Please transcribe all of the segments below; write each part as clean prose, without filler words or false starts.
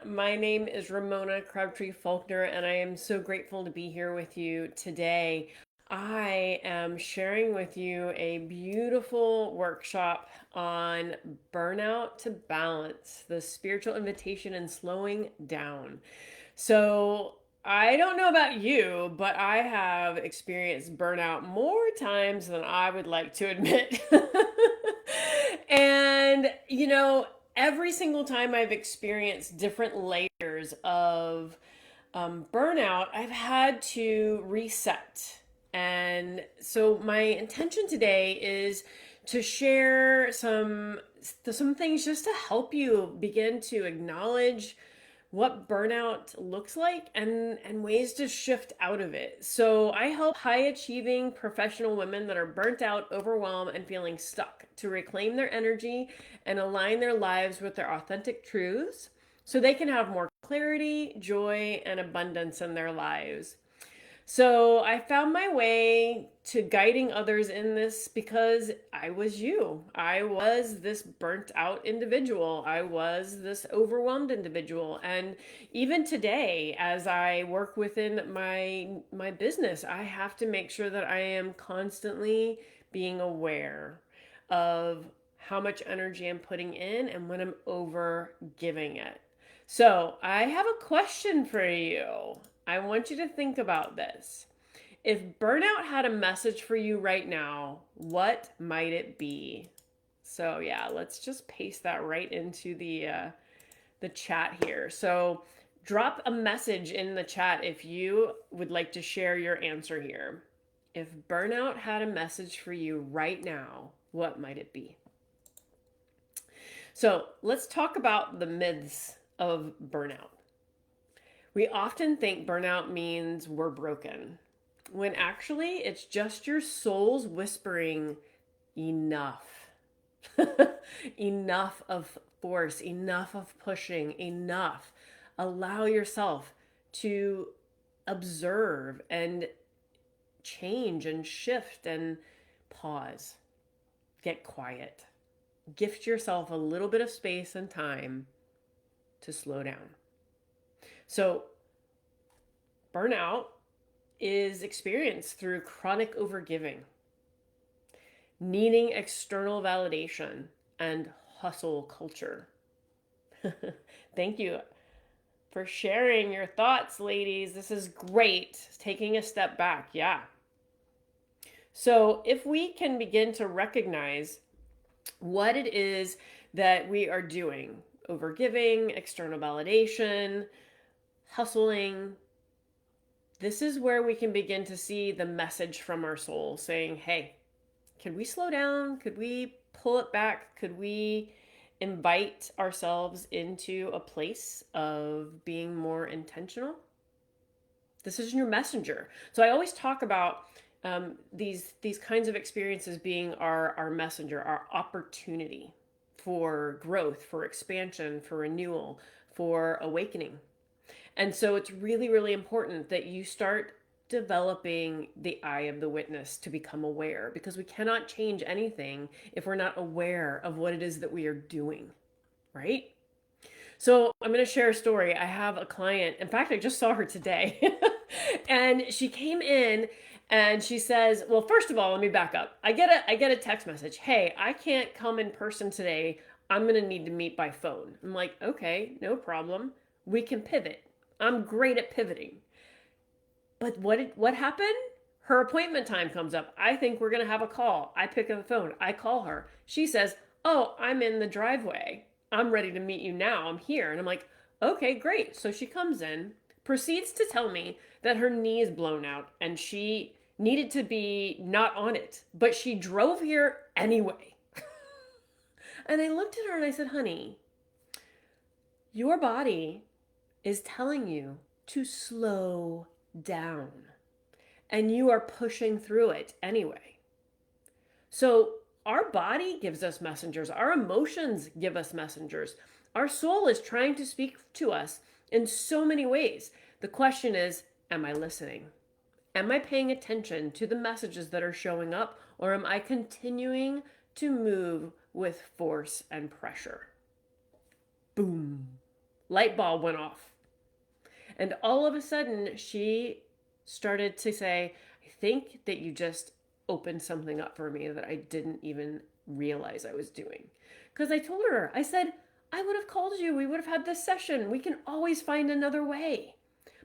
My name is Ramona Crabtree-Falkner, and I am so grateful to be here with you today. I am sharing with you a beautiful workshop on burnout to balance, the spiritual invitation and slowing down. So, I don't know about you, but I have experienced burnout more times than I would like to admit. And, every single time I've experienced different layers of burnout, I've had to reset. And so my intention today is to share some things just to help you begin to acknowledge what burnout looks like and ways to shift out of it. So I help high achieving professional women that are burnt out, overwhelmed, and feeling stuck to reclaim their energy and align their lives with their authentic truths so they can have more clarity, joy, and abundance in their lives. So I found my way to guiding others in this because I was you. I was this burnt out individual. I was this overwhelmed individual. And even today, as I work within my business, I have to make sure that I am constantly being aware of how much energy I'm putting in and when I'm over giving it. So I have a question for you. I want you to think about this. If burnout had a message for you right now, what might it be? So yeah, let's just paste that right into the chat here. So drop a message in the chat if you would like to share your answer here. If burnout had a message for you right now, what might it be? So let's talk about the myths of burnout. We often think burnout means we're broken, when actually it's just your soul's whispering, enough. Enough of force, enough of pushing, enough. Allow yourself to observe and change and shift and pause. Get quiet. Gift yourself a little bit of space and time to slow down. So, burnout is experienced through chronic overgiving, needing external validation, and hustle culture. Thank you for sharing your thoughts, ladies. This is great. Taking a step back. Yeah. So, if we can begin to recognize what it is that we are doing, overgiving, external validation, hustling, this is where we can begin to see the message from our soul saying, hey, could we slow down? Could we pull it back? Could we invite ourselves into a place of being more intentional? This is your messenger. So I always talk about these kinds of experiences being our messenger, our opportunity for growth, for expansion, for renewal, for awakening. And so it's really, really important that you start developing the eye of the witness to become aware, because we cannot change anything if we're not aware of what it is that we are doing, right? So I'm going to share a story. I have a client. In fact, I just saw her today. And she came in and she says, well, first of all, let me back up. I get a text message. Hey, I can't come in person today. I'm going to need to meet by phone. I'm like, okay, no problem. We can pivot. I'm great at pivoting. But what happened? Her appointment time comes up. I think we're going to have a call. I pick up the phone. I call her. She says, oh, I'm in the driveway. I'm ready to meet you now. I'm here. And I'm like, okay, great. So she comes in, proceeds to tell me that her knee is blown out and she needed to be not on it, but she drove here anyway. And I looked at her and I said, honey, your body is telling you to slow down, and you are pushing through it anyway. So our body gives us messengers, our emotions give us messengers. Our soul is trying to speak to us in so many ways. The question is, am I listening? Am I paying attention to the messages that are showing up, or am I continuing to move with force and pressure? Boom. Light bulb went off. And all of a sudden, she started to say, I think that you just opened something up for me that I didn't even realize I was doing. Because I told her, I said, I would have called you. We would have had this session. We can always find another way.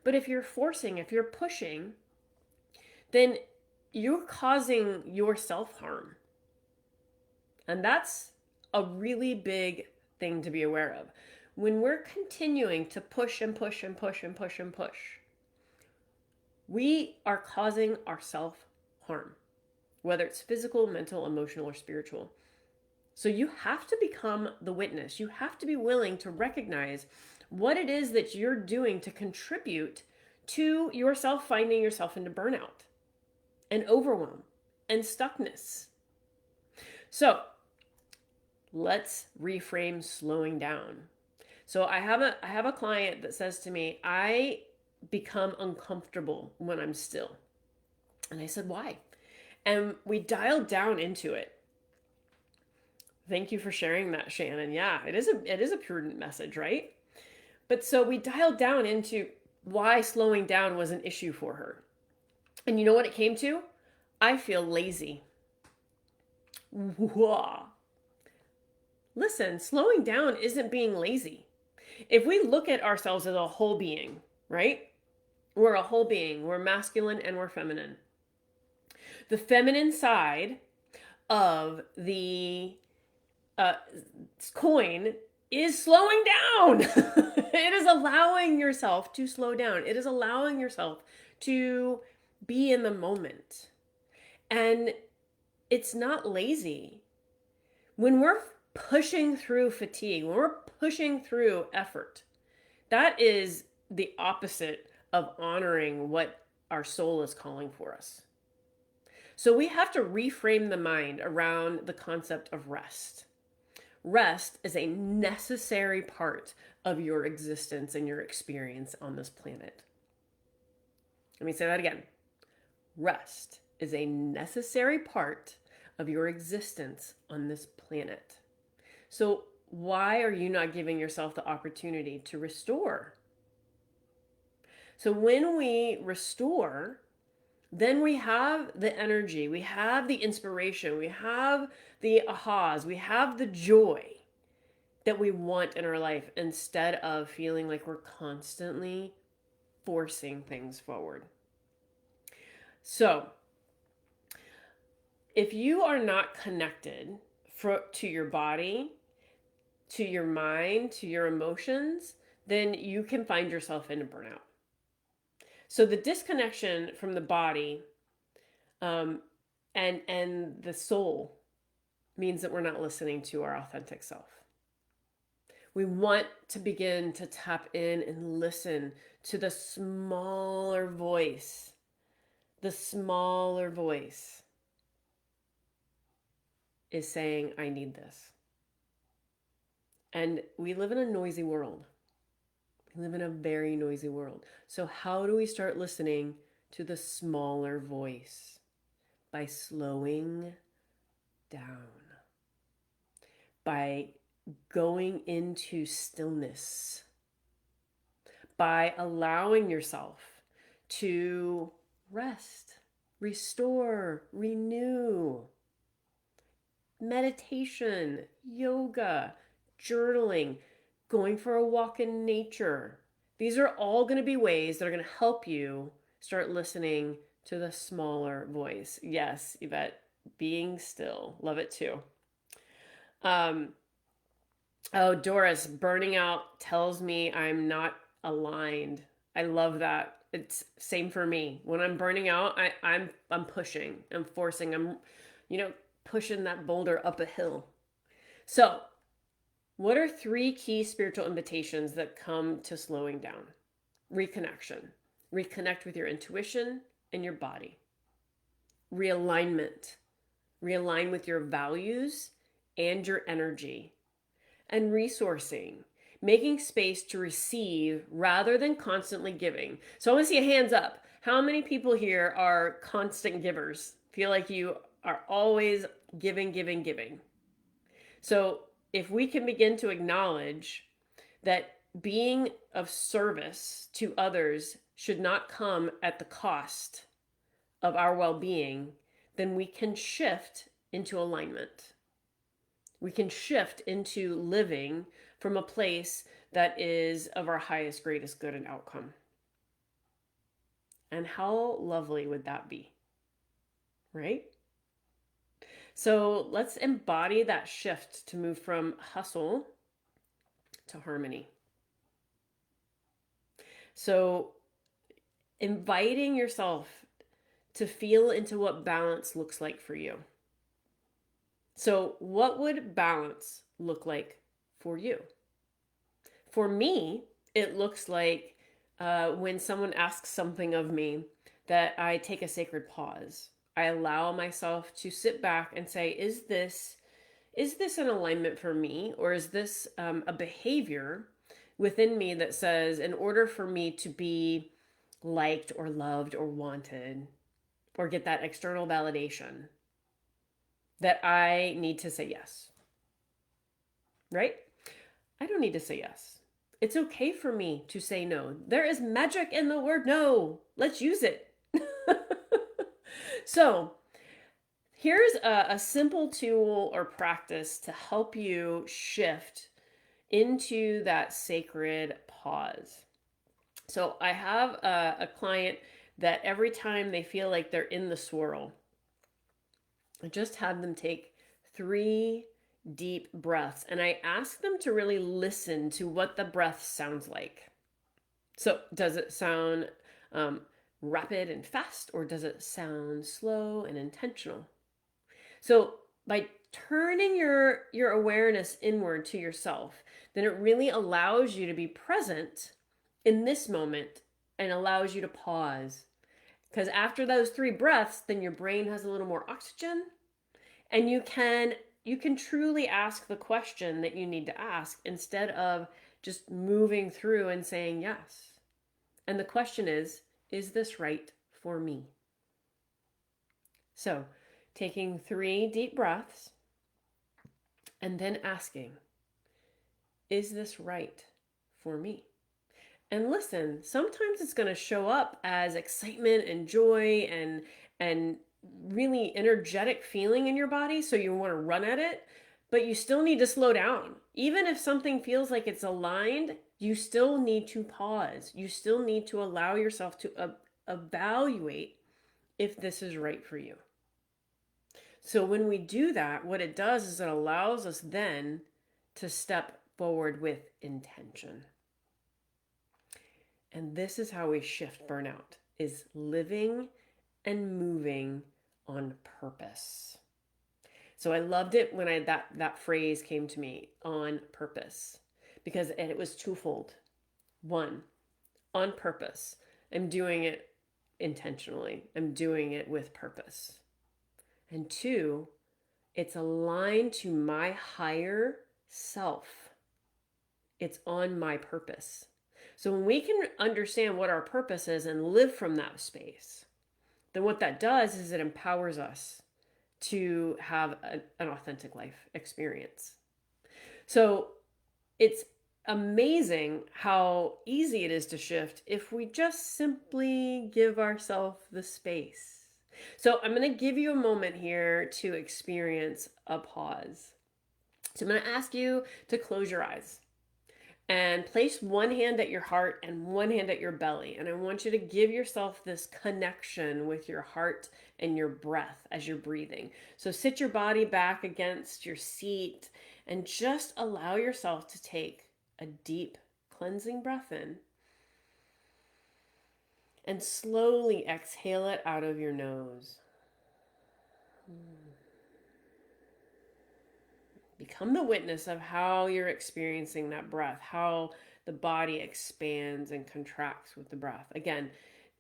But if you're forcing, if you're pushing, then you're causing yourself harm. And that's a really big thing to be aware of. When we're continuing to push and push and push and push and push, we are causing ourselves harm, whether it's physical, mental, emotional, or spiritual. So you have to become the witness. You have to be willing to recognize what it is that you're doing to contribute to yourself finding yourself into burnout and overwhelm and stuckness. So let's reframe slowing down. So I have a client that says to me, I become uncomfortable when I'm still. And I said, why? And we dialed down into it. Thank you for sharing that, Shannon. Yeah, it is a prudent message, right? But so we dialed down into why slowing down was an issue for her. And you know what it came to? I feel lazy. Whoa. Listen, slowing down isn't being lazy. If we look at ourselves as a whole being, right? We're a whole being. We're masculine and we're feminine. The feminine side of the coin is slowing down. It is allowing yourself to slow down. It is allowing yourself to be in the moment. And it's not lazy. When we're pushing through fatigue, when we're pushing through effort, that is the opposite of honoring what our soul is calling for us. So we have to reframe the mind around the concept of rest. Rest is a necessary part of your existence and your experience on this planet. Let me say that again. Rest is a necessary part of your existence on this planet. So why are you not giving yourself the opportunity to restore? So when we restore, then we have the energy, we have the inspiration, we have the ahas, we have the joy that we want in our life instead of feeling like we're constantly forcing things forward. So if you are not connected to your body, to your mind, to your emotions, then you can find yourself in a burnout. So the disconnection from the body and the soul means that we're not listening to our authentic self. We want to begin to tap in and listen to the smaller voice. The smaller voice is saying, I need this. And we live in a noisy world. We live in a very noisy world. So how do we start listening to the smaller voice? By slowing down. By going into stillness. By allowing yourself to rest, restore, renew. Meditation, yoga, journaling, going for a walk in nature. These are all going to be ways that are going to help you start listening to the smaller voice. Yes, Yvette, being still. Love it too. Doris, burning out tells me I'm not aligned. I love that. It's same for me. When I'm burning out, I'm pushing, I'm forcing, I'm, pushing that boulder up a hill. So, what are 3 key spiritual invitations that come to slowing down? Reconnection. Reconnect with your intuition and your body. Realignment. Realign with your values and your energy. And resourcing. Making space to receive rather than constantly giving. So I want to see a hands up. How many people here are constant givers? Feel like you are always giving, giving, giving. So if we can begin to acknowledge that being of service to others should not come at the cost of our well being, then we can shift into alignment. We can shift into living from a place that is of our highest, greatest good and outcome. And how lovely would that be? Right? So let's embody that shift to move from hustle to harmony. So, inviting yourself to feel into what balance looks like for you. So, what would balance look like for you? For me, it looks like when someone asks something of me, that I take a sacred pause. I allow myself to sit back and say, is this an alignment for me, or is this a behavior within me that says, in order for me to be liked or loved or wanted or get that external validation, that I need to say yes, right? I don't need to say yes. It's okay for me to say no. There is magic in the word no. Let's use it. So, here's a simple tool or practice to help you shift into that sacred pause. So, I have a client that every time they feel like they're in the swirl, I just had them take 3 deep breaths, and I ask them to really listen to what the breath sounds like. So, does it sound rapid and fast, or does it sound slow and intentional? So, by turning your awareness inward to yourself, then it really allows you to be present in this moment and allows you to pause. Because after those 3 breaths, then your brain has a little more oxygen, and you can truly ask the question that you need to ask instead of just moving through and saying yes. And the question is this right for me? So, taking 3 deep breaths and then asking, is this right for me? And listen, sometimes it's going to show up as excitement and joy and really energetic feeling in your body, so you want to run at it, but you still need to slow down. Even if something feels like it's aligned, you still need to pause. You still need to allow yourself to evaluate if this is right for you. So when we do that, what it does is it allows us then to step forward with intention. And this is how we shift burnout, is living and moving on purpose. So I loved it when that phrase came to me, on purpose, because it was twofold. 1, on purpose. I'm doing it intentionally. I'm doing it with purpose. And 2, it's aligned to my higher self. It's on my purpose. So when we can understand what our purpose is and live from that space, then what that does is it empowers us to have an authentic life experience. So it's amazing how easy it is to shift if we just simply give ourselves the space. So I'm going to give you a moment here to experience a pause. So I'm going to ask you to close your eyes and place one hand at your heart and one hand at your belly. And I want you to give yourself this connection with your heart and your breath as you're breathing. So sit your body back against your seat and just allow yourself to take a deep cleansing breath in and slowly exhale it out of your nose. Become the witness of how you're experiencing that breath, how the body expands and contracts with the breath. Again,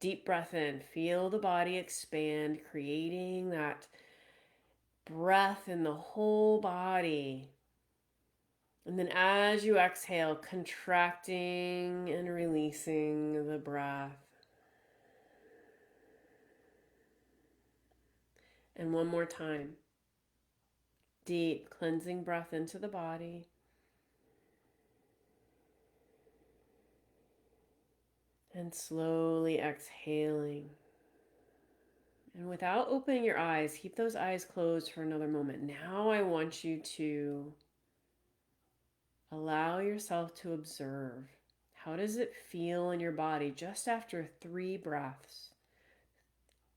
deep breath in, feel the body expand, creating that breath in the whole body. And then as you exhale, contracting and releasing the breath. And one more time. Deep cleansing breath into the body. And slowly exhaling. And without opening your eyes, keep those eyes closed for another moment. Now I want you to allow yourself to observe. How does it feel in your body just after 3 breaths?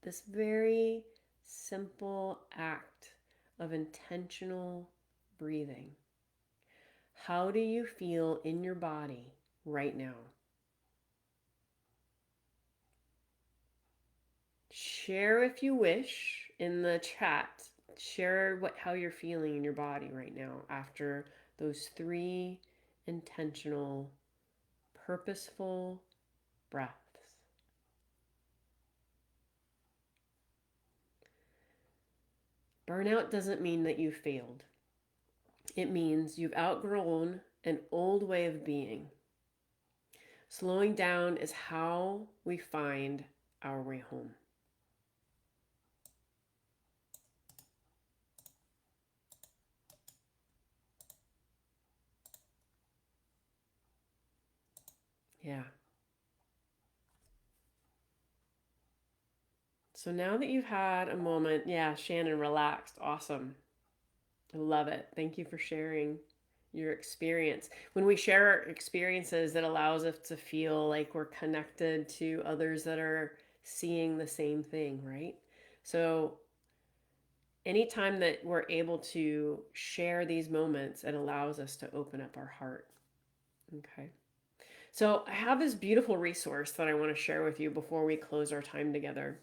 This very simple act of intentional breathing. How do you feel in your body right now? Share if you wish in the chat. Share how you're feeling in your body right now after those 3 intentional, purposeful breaths. Burnout doesn't mean that you failed. It means you've outgrown an old way of being. Slowing down is how we find our way home. Yeah. So now that you've had a moment, yeah, Shannon, relaxed. Awesome. I love it. Thank you for sharing your experience. When we share our experiences, it allows us to feel like we're connected to others that are seeing the same thing, right? So anytime that we're able to share these moments, it allows us to open up our heart. Okay. So I have this beautiful resource that I want to share with you before we close our time together.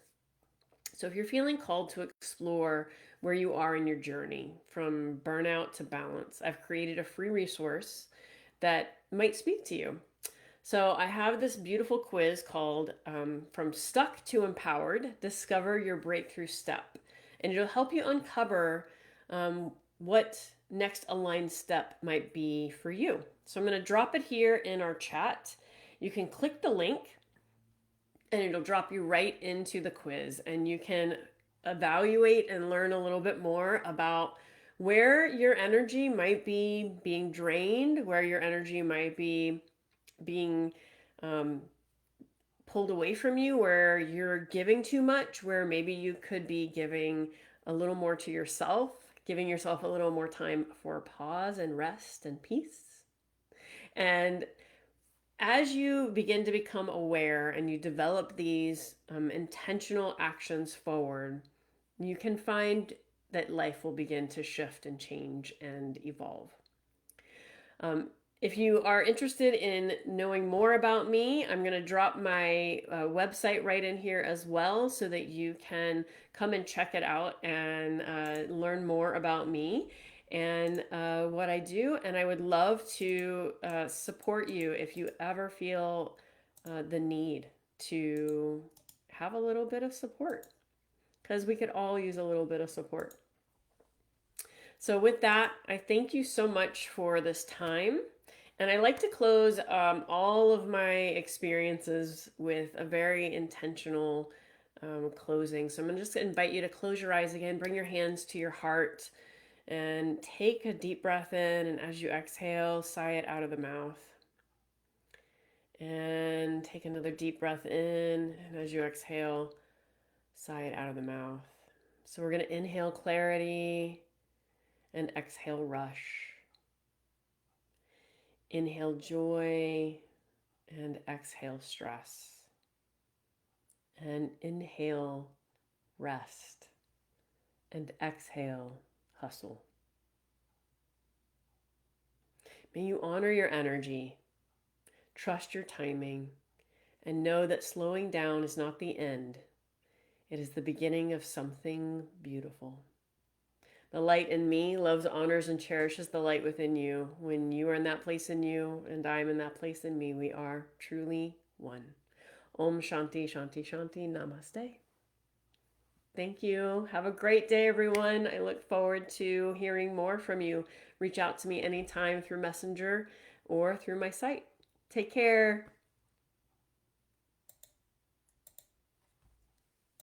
So if you're feeling called to explore where you are in your journey from burnout to balance, I've created a free resource that might speak to you. So I have this beautiful quiz called From Stuck to Empowered, Discover Your Breakthrough Step. And it'll help you uncover what next aligned step might be for you. So I'm going to drop it here in our chat. You can click the link and it'll drop you right into the quiz, and you can evaluate and learn a little bit more about where your energy might be being drained, where your energy might be being pulled away from you, where you're giving too much, where maybe you could be giving a little more to yourself, giving yourself a little more time for pause and rest and peace. And as you begin to become aware and you develop these intentional actions forward, you can find that life will begin to shift and change and evolve. If you are interested in knowing more about me, I'm going to drop my website right in here as well so that you can come and check it out and learn more about me and what I do. And I would love to support you if you ever feel the need to have a little bit of support, because we could all use a little bit of support. So with that, I thank you so much for this time. And I like to close all of my experiences with a very intentional closing. So I'm going to just invite you to close your eyes again, bring your hands to your heart, and take a deep breath in. And as you exhale, sigh it out of the mouth. And take another deep breath in. And as you exhale, sigh it out of the mouth. So we're going to inhale clarity and exhale rush. Inhale joy and exhale stress. And inhale rest and exhale hustle. May you honor your energy, trust your timing, and know that slowing down is not the end. It is the beginning of something beautiful. The light in me loves, honors, and cherishes the light within you. When you are in that place in you and I am in that place in me, we are truly one. Om Shanti, Shanti, Shanti, Namaste. Thank you. Have a great day, everyone. I look forward to hearing more from you. Reach out to me anytime through Messenger or through my site. Take care.